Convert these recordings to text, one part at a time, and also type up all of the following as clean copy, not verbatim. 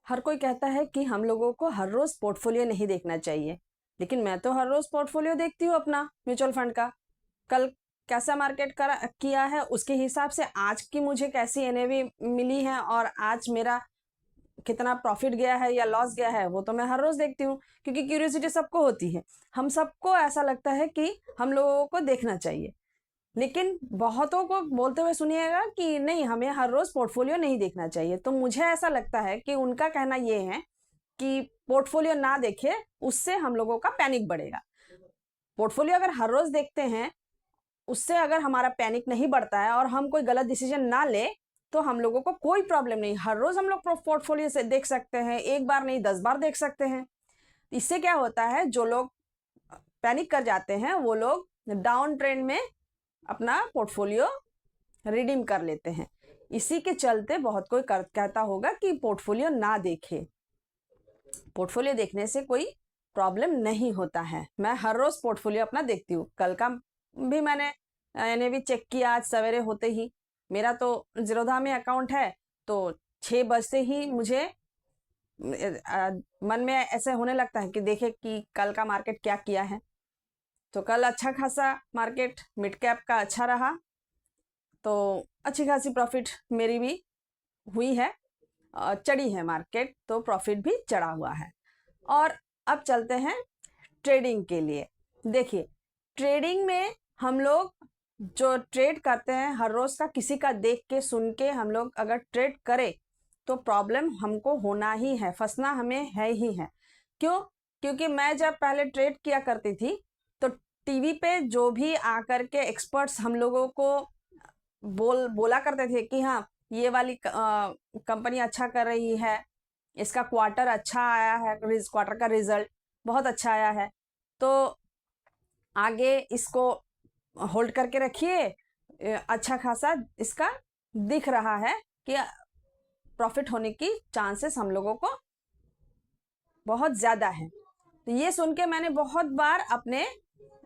हर कोई कहता है कि हम लोगों को हर रोज पोर्टफोलियो नहीं देखना चाहिए, लेकिन मैं तो हर रोज पोर्टफोलियो देखती हूँ अपना म्यूचुअल फंड का। कल कैसा मार्केट कर किया है उसके हिसाब से आज की मुझे कैसी एनएवी मिली है और आज मेरा कितना प्रॉफिट गया है या लॉस गया है वो तो मैं हर रोज देखती हूँ, क्योंकि क्यूरियोसिटी सबको होती है। हम सबको ऐसा लगता है कि हम लोगों को देखना चाहिए, लेकिन बहुतों को बोलते हुए सुनिएगा कि नहीं, हमें हर रोज पोर्टफोलियो नहीं देखना चाहिए। तो मुझे ऐसा लगता है कि उनका कहना ये है कि पोर्टफोलियो ना देखे, उससे हम लोगों का पैनिक बढ़ेगा। पोर्टफोलियो अगर हर रोज देखते हैं, उससे अगर हमारा पैनिक नहीं बढ़ता है और हम कोई गलत डिसीजन ना ले, तो हम लोगों को कोई प्रॉब्लम नहीं। हर रोज हम लोग पोर्टफोलियो से देख सकते हैं, एक बार नहीं 10 बार देख सकते हैं। इससे क्या होता है, जो लोग पैनिक कर जाते हैं वो लोग डाउन ट्रेंड में अपना पोर्टफोलियो रिडीम कर लेते हैं। इसी के चलते बहुत कोई कहता होगा कि पोर्टफोलियो ना देखे। पोर्टफोलियो देखने से कोई प्रॉब्लम नहीं होता है। मैं हर रोज पोर्टफोलियो अपना देखती हूँ। कल का भी मैंने भी चेक किया आज सवेरे होते ही। मेरा तो जीरोधा में अकाउंट है, तो 6 बजते ही मुझे मन में ऐसे होने लगता है कि देखे कि कल का मार्केट क्या किया है। तो कल अच्छा खासा मार्केट मिड कैप का अच्छा रहा, तो अच्छी खासी प्रॉफिट मेरी भी हुई है। चढ़ी है मार्केट तो प्रॉफिट भी चढ़ा हुआ है। और अब चलते हैं ट्रेडिंग के लिए। देखिए, ट्रेडिंग में हम लोग जो ट्रेड करते हैं हर रोज का, किसी का देख के सुन के हम लोग अगर ट्रेड करें तो प्रॉब्लम हमको होना ही है, फंसना हमें है ही है। क्यों? क्योंकि मैं जब पहले ट्रेड किया करती थी तो टीवी पे जो भी आकर के एक्सपर्ट्स हम लोगों को बोला करते थे कि हाँ, ये वाली कंपनी अच्छा कर रही है, इसका क्वार्टर अच्छा आया है, क्वार्टर का रिजल्ट बहुत अच्छा आया है, तो आगे इसको होल्ड करके रखिए, अच्छा खासा इसका दिख रहा है कि प्रॉफिट होने की चांसेस हम लोगों को बहुत ज्यादा है। तो ये सुन के मैंने बहुत बार अपने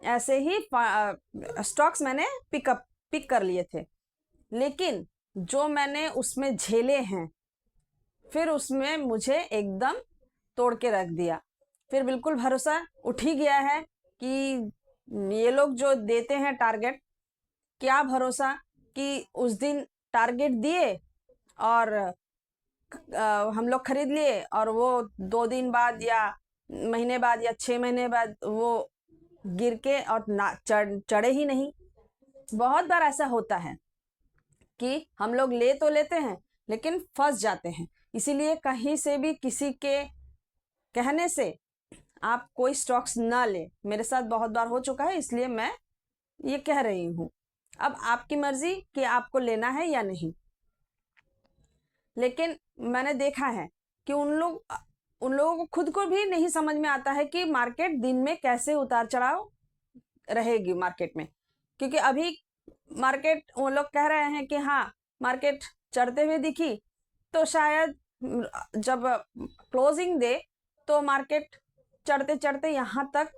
ऐसे ही स्टॉक्स मैंने पिक कर लिए थे, लेकिन जो मैंने उसमें झेले हैं फिर उसमें मुझे एकदम तोड़ के रख दिया। फिर बिल्कुल भरोसा उठ ही गया है कि ये लोग जो देते हैं टारगेट, क्या भरोसा कि उस दिन टारगेट दिए और हम लोग खरीद लिए और वो 2 दिन बाद या महीने बाद या 6 महीने बाद वो गिर के और ना चढ़े ही नहीं। बहुत बार ऐसा होता है कि हम लोग ले तो लेते हैं लेकिन फंस जाते हैं। इसीलिए कहीं से भी किसी के कहने से आप कोई स्टॉक्स ना ले। मेरे साथ बहुत बार हो चुका है, इसलिए मैं ये कह रही हूँ। अब आपकी मर्जी कि आपको लेना है या नहीं, लेकिन मैंने देखा है कि उन लोगों को खुद को भी नहीं समझ में आता है कि मार्केट दिन में कैसे उतार चढ़ाव रहेगी मार्केट में। क्योंकि अभी मार्केट वो लोग कह रहे हैं कि हाँ, मार्केट चढ़ते हुए दिखी, तो शायद जब क्लोजिंग दे तो मार्केट चढ़ते चढ़ते यहाँ तक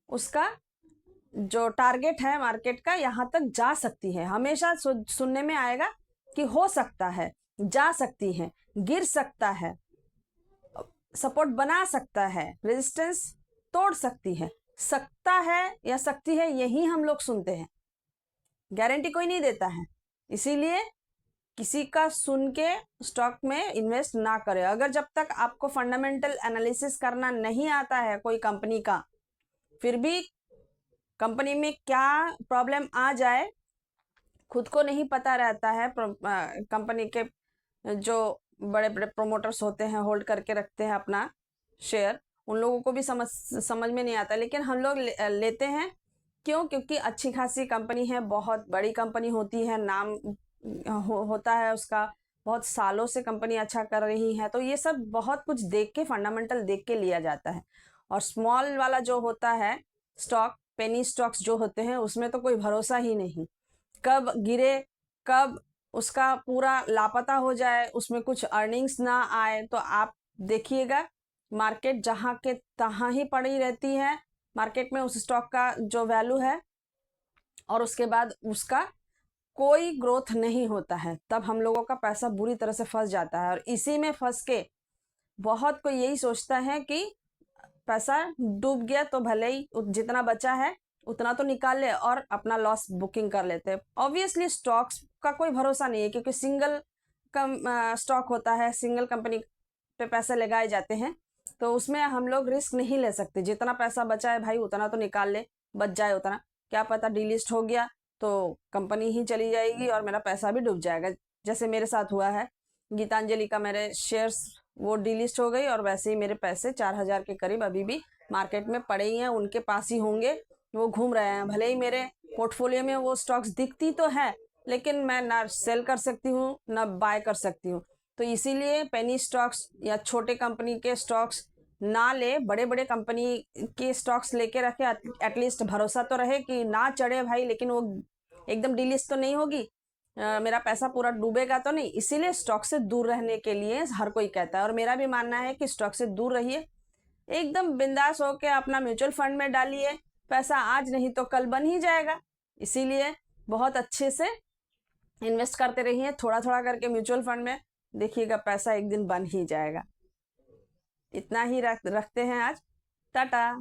उसका जो टारगेट है मार्केट का यहाँ तक जा सकती है। हमेशा सुनने में आएगा कि हो सकता है, जा सकती है, गिर सकता है, सपोर्ट बना सकता है, रेजिस्टेंस तोड़ सकती है। सकता है या सकती है यही हम लोग सुनते हैं, गारंटी कोई नहीं देता है। इसीलिए किसी का सुन के स्टॉक में इन्वेस्ट ना करें। अगर जब तक आपको फंडामेंटल एनालिसिस करना नहीं आता है कोई कंपनी का, फिर भी कंपनी में क्या प्रॉब्लम आ जाए खुद को नहीं पता रहता है। कंपनी के जो बड़े बड़े प्रोमोटर्स होते हैं, होल्ड करके रखते हैं अपना शेयर, उन लोगों को भी समझ में नहीं आता, लेकिन हम लोग लेते हैं। क्यों? क्योंकि अच्छी खासी कंपनी है, बहुत बड़ी कंपनी होती है, नाम होता है उसका, बहुत सालों से कंपनी अच्छा कर रही है, तो ये सब बहुत कुछ देख के, फंडामेंटल देख के लिया जाता है। और स्मॉल वाला जो होता है स्टॉक, पेनी स्टॉक्स जो होते हैं, उसमें तो कोई भरोसा ही नहीं, कब गिरे, कब उसका पूरा लापता हो जाए, उसमें कुछ अर्निंग्स ना आए। तो आप देखिएगा मार्केट जहाँ के तहाँ ही पड़ी रहती है। मार्केट में उस स्टॉक का जो वैल्यू है और उसके बाद उसका कोई ग्रोथ नहीं होता है, तब हम लोगों का पैसा बुरी तरह से फंस जाता है। और इसी में फंस के बहुत कोई यही सोचता है कि पैसा डूब गया तो भले ही जितना बचा है उतना तो निकाल ले और अपना लॉस बुकिंग कर लेते हैं। ऑब्वियसली स्टॉक्स का कोई भरोसा नहीं है, क्योंकि सिंगल स्टॉक होता है, सिंगल कंपनी पे पैसे लगाए जाते हैं, तो उसमें हम लोग रिस्क नहीं ले सकते। जितना पैसा बचा है भाई उतना तो निकाल ले, बच जाए उतना। क्या पता डीलिस्ट हो गया तो कंपनी ही चली जाएगी और मेरा पैसा भी डूब जाएगा, जैसे मेरे साथ हुआ है। गीतांजलि का मेरे शेयर्स वो डीलिस्ट हो गई और वैसे ही मेरे पैसे 4,000 के करीब अभी भी मार्केट में पड़े ही हैं, उनके पास ही होंगे, वो घूम रहे हैं। भले ही मेरे पोर्टफोलियो में वो स्टॉक्स दिखती तो है, लेकिन मैं ना सेल कर सकती हूँ ना बाय कर सकती हूँ। तो इसीलिए पेनी स्टॉक्स या छोटे कंपनी के स्टॉक्स ना ले, बड़े बड़े कंपनी के स्टॉक्स लेके रखे, एटलीस्ट भरोसा तो रहे कि ना चढ़े भाई, लेकिन वो एकदम डिलिस्ट तो नहीं होगी, मेरा पैसा पूरा डूबेगा तो नहीं। इसीलिए स्टॉक से दूर रहने के लिए हर कोई कहता है, और मेरा भी मानना है कि स्टॉक से दूर रहिए, एकदम बिंदास होके अपना म्यूचुअल फंड में डालिए। पैसा आज नहीं तो कल बन ही जाएगा। इसीलिए बहुत अच्छे से इन्वेस्ट करते रहिए, थोड़ा थोड़ा करके म्यूचुअल फंड में, देखिएगा पैसा एक दिन बन ही जाएगा। इतना ही रखते हैं आज। टाटा।